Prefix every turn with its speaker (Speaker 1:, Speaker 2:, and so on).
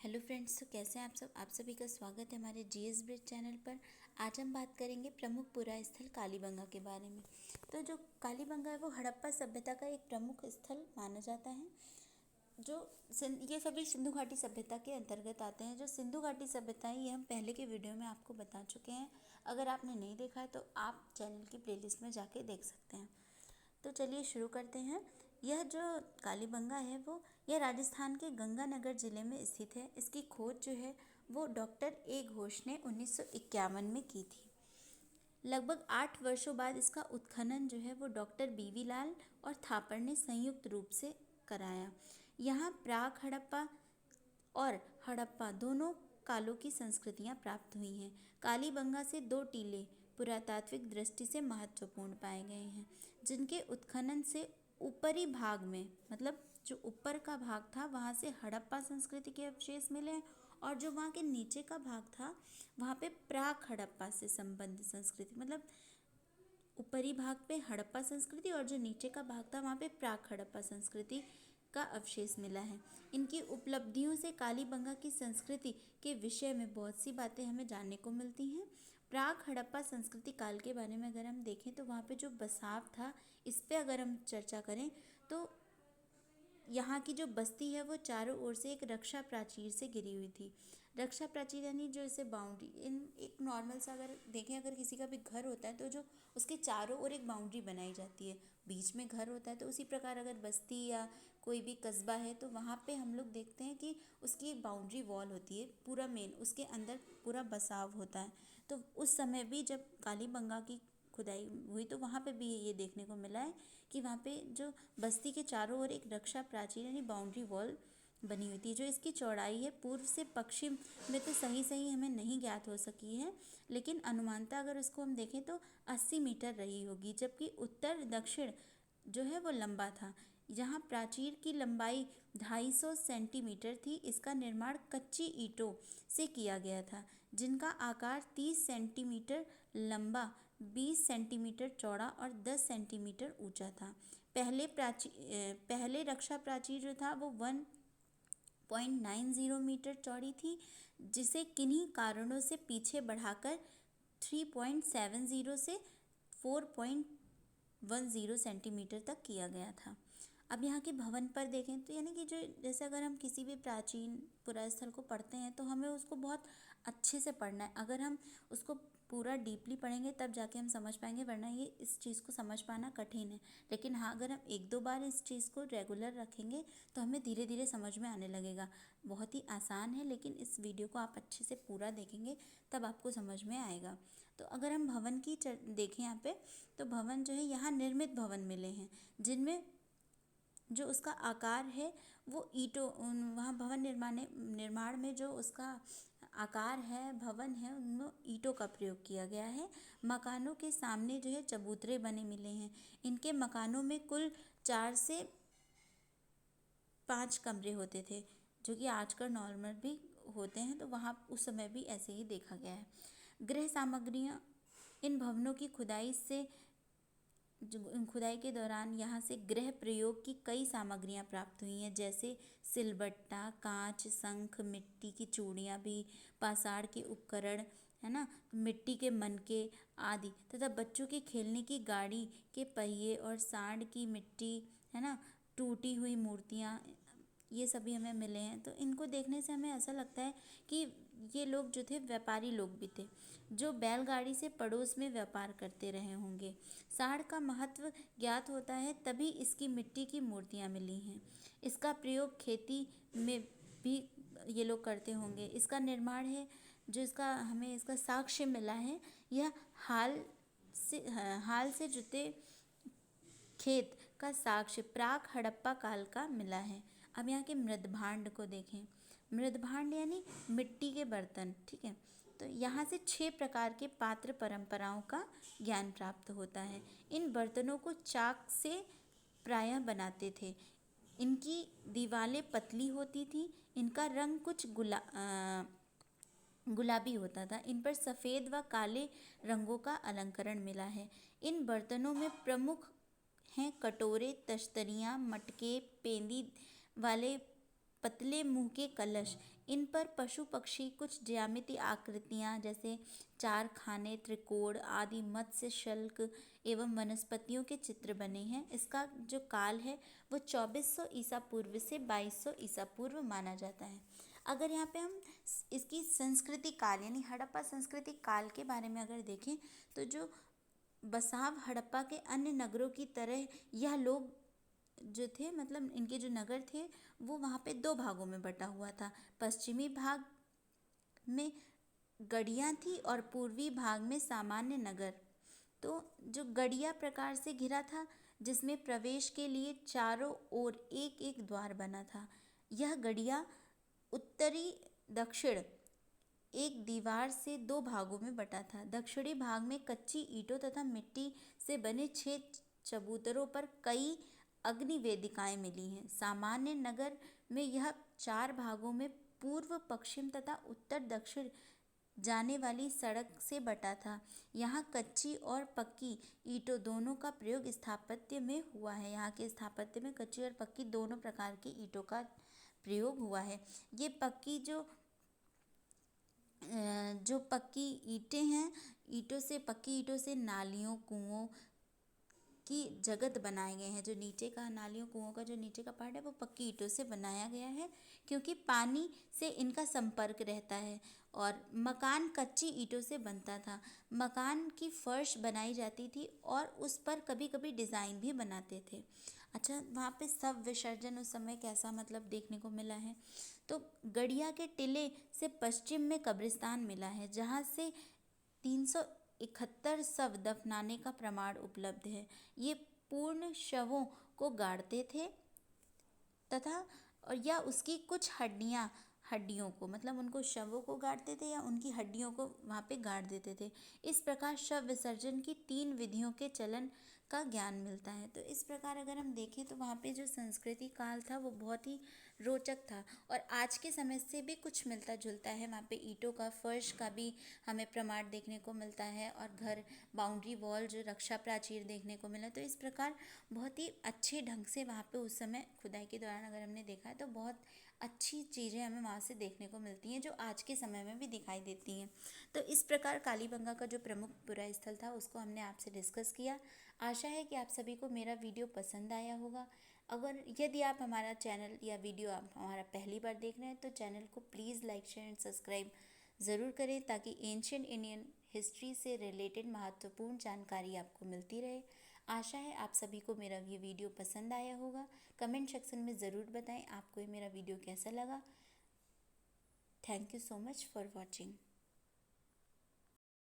Speaker 1: Hello friends, तो कैसे हैं आप सब। आप सभी का स्वागत है हमारे जीएस ब्रिज चैनल पर। आज हम बात करेंगे प्रमुख पुरास्थल कालीबंगा के बारे में। तो जो कालीबंगा है वो हड़प्पा सभ्यता का एक प्रमुख स्थल माना जाता है। जो ये सभी सिंधु घाटी सभ्यता के अंतर्गत आते हैं। जो सिंधु घाटी सभ्यता है ये हम पहले के वीडियो में आपको बता चुके हैं। अगर आपने नहीं देखा है तो आप चैनल की प्लेलिस्ट में जाके देख सकते हैं। तो चलिए शुरू करते हैं। यह जो कालीबंगा है वो यह राजस्थान के गंगानगर जिले में स्थित है। इसकी खोज जो है वो डॉक्टर ए घोष ने 1951 में की थी। लगभग 8 वर्षों बाद इसका उत्खनन जो है वो डॉक्टर बीवी लाल और थापर ने संयुक्त रूप से कराया। यहाँ प्राक हड़प्पा और हड़प्पा दोनों कालों की संस्कृतियाँ प्राप्त हुई हैं। कालीबंगा से 2 टीले पुरातात्विक दृष्टि से महत्वपूर्ण पाए गए हैं, जिनके उत्खनन से ऊपरी भाग में, मतलब जो ऊपर का भाग था वहाँ से हड़प्पा संस्कृति के अवशेष मिले हैं, और जो वहाँ के नीचे का भाग था वहाँ पे प्राक हड़प्पा से संबंधित संस्कृति, मतलब ऊपरी भाग पे हड़प्पा संस्कृति और जो नीचे का भाग था वहाँ पे प्राक हड़प्पा संस्कृति का अवशेष मिला है। इनकी उपलब्धियों से कालीबंगा की संस्कृति के विषय में बहुत सी बातें हमें जानने को मिलती हैं। प्राक हड़प्पा संस्कृति काल के बारे में अगर हम देखें तो वहाँ पे जो बसाव था, इस पे अगर हम चर्चा करें तो यहाँ की जो बस्ती है वो चारों ओर से एक रक्षा प्राचीर से घिरी हुई थी। रक्षा प्राचीर यानी जो इसे बाउंड्री, इन एक नॉर्मल सा अगर देखें, अगर किसी का भी घर होता है तो जो उसके चारों ओर एक बाउंड्री बनाई जाती है, बीच में घर होता है, तो उसी प्रकार अगर बस्ती या कोई भी कस्बा है तो वहाँ पे हम लोग देखते हैं कि उसकी एक बाउंड्री वॉल होती है, पूरा मेन उसके अंदर पूरा बसाव होता है। तो उस समय भी जब कालीबंगा की खुदाई हुई तो वहाँ पे भी ये देखने को मिला है कि वहाँ पे जो बस्ती के चारों ओर एक रक्षा प्राचीर यानी बाउंड्री वॉल बनी हुई थी। जो इसकी चौड़ाई है पूर्व से पश्चिम में तो सही हमें नहीं ज्ञात हो सकी है, लेकिन अनुमानतः अगर उसको हम देखें तो 80 मीटर रही होगी, जबकि उत्तर दक्षिण जो है वो लंबा था। जहाँ प्राचीर की लंबाई 250 सेंटीमीटर थी। इसका निर्माण कच्ची ईंटों से किया गया था, जिनका आकार 30 सेंटीमीटर लंबा, 20 सेंटीमीटर चौड़ा और 10 सेंटीमीटर ऊंचा था। पहले रक्षा प्राचीर जो था वो 1.90 मीटर चौड़ी थी, जिसे किन्हीं कारणों से पीछे बढ़ाकर 3.70 से 4.10 सेंटीमीटर तक किया गया था। अब यहाँ के भवन पर देखें तो यानी कि जो जैसे अगर हम किसी भी प्राचीन पुरास्थल को पढ़ते हैं तो हमें उसको बहुत अच्छे से पढ़ना है। अगर हम उसको पूरा डीपली पढ़ेंगे तब जाके हम समझ पाएंगे, वरना ये इस चीज़ को समझ पाना कठिन है। लेकिन हाँ, अगर हम 1-2 बार इस चीज़ को रेगुलर रखेंगे तो हमें धीरे धीरे समझ में आने लगेगा। बहुत ही आसान है, लेकिन इस वीडियो को आप अच्छे से पूरा देखेंगे तब आपको समझ में आएगा। तो अगर हम भवन की देखें यहाँ पे, तो भवन जो है यहाँ निर्मित भवन मिले हैं, जिनमें जो उसका आकार है वो ईंटों, वहाँ भवन निर्माण में जो उसका आकार है, भवन है, उनमें ईंटों का प्रयोग किया गया है। मकानों के सामने जो है चबूतरे बने मिले हैं। इनके मकानों में कुल 4 से 5 कमरे होते थे, जो कि आजकल नॉर्मल भी होते हैं, तो वहाँ उस समय भी ऐसे ही देखा गया है। गृह सामग्रियाँ, इन भवनों की खुदाई के दौरान यहाँ से गृह प्रयोग की कई सामग्रियाँ प्राप्त हुई हैं, जैसे सिलबट्टा, कांच, शंख, मिट्टी की चूड़ियाँ भी, पाषाण के उपकरण, है ना, मिट्टी के मनके आदि, तथा बच्चों के खेलने की गाड़ी के पहिए और सांड की मिट्टी, है ना, टूटी हुई मूर्तियाँ, ये सभी हमें मिले हैं। तो इनको देखने से हमें ऐसा लगता है कि ये लोग जो थे व्यापारी लोग भी थे, जो बैलगाड़ी से पड़ोस में व्यापार करते रहे होंगे। सांड का महत्व ज्ञात होता है तभी इसकी मिट्टी की मूर्तियाँ मिली हैं। इसका प्रयोग खेती में भी ये लोग करते होंगे। इसका निर्माण है जो इसका हमें इसका साक्ष्य मिला है, यह हाल से जुते खेत का साक्ष्य प्राक हड़प्पा काल का मिला है। अब यहाँ के मृदभांड को देखें। मृदभांड यानी मिट्टी के बर्तन, ठीक है। तो यहाँ से 6 प्रकार के पात्र परंपराओं का ज्ञान प्राप्त होता है। इन बर्तनों को चाक से प्रायः बनाते थे। इनकी दीवारें पतली होती थी। इनका रंग कुछ गुलाबी होता था। इन पर सफ़ेद व काले रंगों का अलंकरण मिला है। इन बर्तनों में प्रमुख हैं कटोरे, तश्तरियाँ, मटके, पेंदी वाले पतले मुंह के कलश, इन पर पशु पक्षी, कुछ ज्यामितीय आकृतियाँ जैसे चार खाने, त्रिकोण आदि, मत्स्य, शल्क एवं वनस्पतियों के चित्र बने हैं। इसका जो काल है वो 2400 ईसा पूर्व से 2200 ईसा पूर्व माना जाता है। अगर यहाँ पे हम इसकी संस्कृति काल यानी हड़प्पा संस्कृति काल के बारे में अगर देखें तो जो बसाव हड़प्पा के अन्य नगरों की तरह यह लोग जो थे, मतलब इनके जो नगर थे वो वहाँ पे दो भागों में बटा हुआ था। पश्चिमी भाग में गढ़ियाँ थी और पूर्वी भाग में सामान्य नगर। तो जो गढ़िया प्रकार से घिरा था जिसमें प्रवेश के लिए चारों ओर एक एक द्वार बना था। यह गढ़िया उत्तरी दक्षिण एक दीवार से दो भागों में बटा था। दक्षिणी भाग में कच्ची ईंटों तथा मिट्टी से बने 6 चबूतरों पर कई अग्नि वेदिकाएं मिली हैं। सामान्य नगर में यह 4 भागों में पूर्व पश्चिम तथा उत्तर दक्षिण जाने वाली सड़क से बटा था। यहाँ कच्ची और पक्की ईंटों दोनों का प्रयोग स्थापत्य में हुआ है। यहाँ के स्थापत्य में कच्ची और पक्की दोनों प्रकार की ईंटों का प्रयोग हुआ है। ये पक्की जो पक्की ईंटें हैं, पक्की ईंटों से नालियों, कुओं की जगत बनाए गए हैं। जो नीचे का नालियों, कुओं का जो नीचे का पार्ट है वो पक्की ईंटों से बनाया गया है क्योंकि पानी से इनका संपर्क रहता है। और मकान कच्ची ईंटों से बनता था। मकान की फर्श बनाई जाती थी और उस पर कभी कभी डिज़ाइन भी बनाते थे। अच्छा, वहाँ पे शव विसर्जन उस समय कैसा मतलब देखने को मिला है तो गढ़िया के टिले से पश्चिम में कब्रिस्तान मिला है जहाँ से 371 शव दफनाने का प्रमाण उपलब्ध है। ये पूर्ण शवों को गाड़ते थे तथा या उसकी कुछ हड्डियों को, मतलब उनको शवों को गाड़ते थे या उनकी हड्डियों को वहाँ पे गाड़ देते थे। इस प्रकार शव विसर्जन की 3 विधियों के चलन का ज्ञान मिलता है। तो इस प्रकार अगर हम देखें तो वहाँ पे जो संस्कृति काल था वो बहुत ही रोचक था और आज के समय से भी कुछ मिलता जुलता है। वहाँ पे ईंटों का फर्श का भी हमें प्रमाण देखने को मिलता है और घर बाउंड्री वॉल जो रक्षा प्राचीर देखने को मिला। तो इस प्रकार बहुत ही अच्छे ढंग से वहाँ पे उस समय खुदाई के दौरान अगर हमने देखा है तो बहुत अच्छी चीज़ें हमें वहाँ से देखने को मिलती हैं जो आज के समय में भी दिखाई देती हैं। तो इस प्रकार कालीबंगा का जो प्रमुख पुरा स्थल था उसको हमने आपसे डिस्कस किया। आशा है कि आप सभी को मेरा वीडियो पसंद आया होगा। अगर यदि आप हमारा चैनल या वीडियो आप हमारा पहली बार देख रहे हैं तो चैनल को please like, share and subscribe ज़रूर करें ताकि एंशिएंट इंडियन हिस्ट्री से रिलेटेड महत्वपूर्ण जानकारी आपको मिलती रहे। आशा है आप सभी को मेरा ये वीडियो पसंद आया होगा। कमेंट सेक्शन में ज़रूर बताएं आपको ये मेरा वीडियो कैसा लगा। Thank you so much for watching.